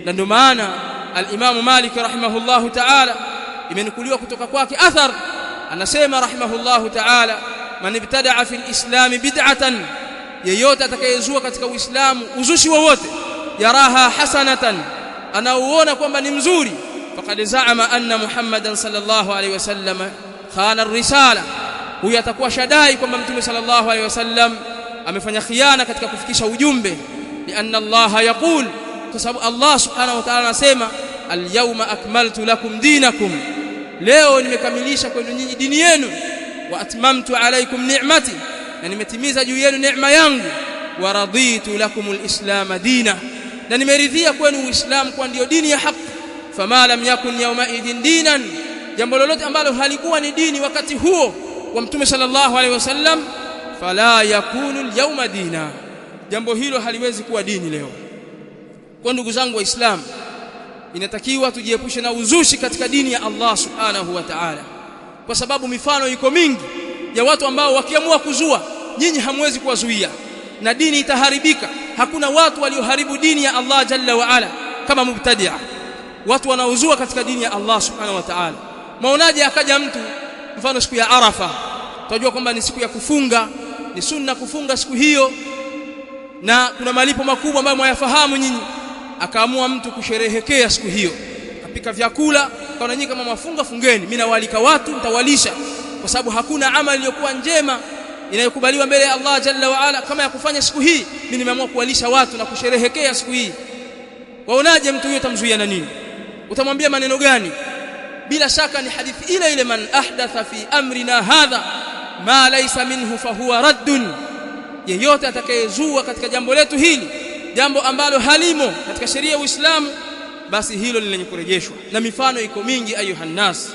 Na ndio maana al-Imam Malik rahimahullahu ta'ala imenukuliwa kutoka kwake athar, anasema rahimahullahu ta'ala, man ibtada'a fil islam bid'atan, yeyote atakayezua katika Uislamu uzushi wowote, yaraha hasanatan, anauona kwamba ni mzuri, faqad za'ama anna Muhammadan sallallahu alaihi wasallam khana ar-risala, huyo atakuwa shadai kwamba Mtume sallallahu alaihi wasallam amefanya khiana katika kufikisha ujumbe. Lianna Allah yaqul, kwa sababu Allah subhanahu wa ta'ala anasema, al-yawma akmaltu lakum dinakum, leo nimekamilisha kwenu nyinyi dini yenu, wa atmamtu alaykum ni'mati, na nimetimiza juu yenu neema yangu, wa raditu lakum al-islam dina, na nimeridhia kwenu Uislamu kwa ndio dini ya haki. Fama lam yakun yawma idin dinan, jambo lolote ambalo halikuwa ni dini wakati huo wa Mtume sallallahu alaihi wasallam, fala yakunu al-yawma dina, jambo hilo haliwezi kuwa dini leo. Kwa ndugu zangu Waislamu, inatakiwa tujiepushe na uzushi katika dini ya Allah subhanahu wa ta'ala, kwa sababu mifano iko mingi ya watu ambao wakiamua kuzua, nyinyi hamwezi kuwazuia na dini itaharibika. Hakuna watu walioharibu dini ya Allah jalla wa ala kama mubtadi'a, watu wanaozua katika dini ya Allah subhanahu wa ta'ala. Maonaje akaja mtu, mfano siku ya Arafa, tunajua kwamba ni siku ya kufunga, ni sunna kufunga siku hiyo na kuna malipo makubwa ambayo mwayafahamu nyinyi, akaamua mtu kusherehekea siku hiyo, akapika vyakula, kaona nyinyi kama mwafunga fungeni, mimi nawaalika watu nitawalisha, kwa sababu hakuna amali iliyokuwa njema inayokubaliwa mbele ya Allah jalla wa ala kama ya kufanya siku hii. Mimi nimeamua kuwalisha watu na kusherehekea siku hii. Waonaje mtu huyo? Utamzuia na nini? Utamwambia maneno gani? Bila shaka ni hadithi ile ile, man ahdatha fi amrina hadha ma laysa minhu fahuwa raddun, yeyote atakayezua katika jambo letu hili jambo ambalo halimo katika sheria ya Uislamu, basi hilo ni lenye kurejeshwa. Na mifano iko mingi ayuhan nas.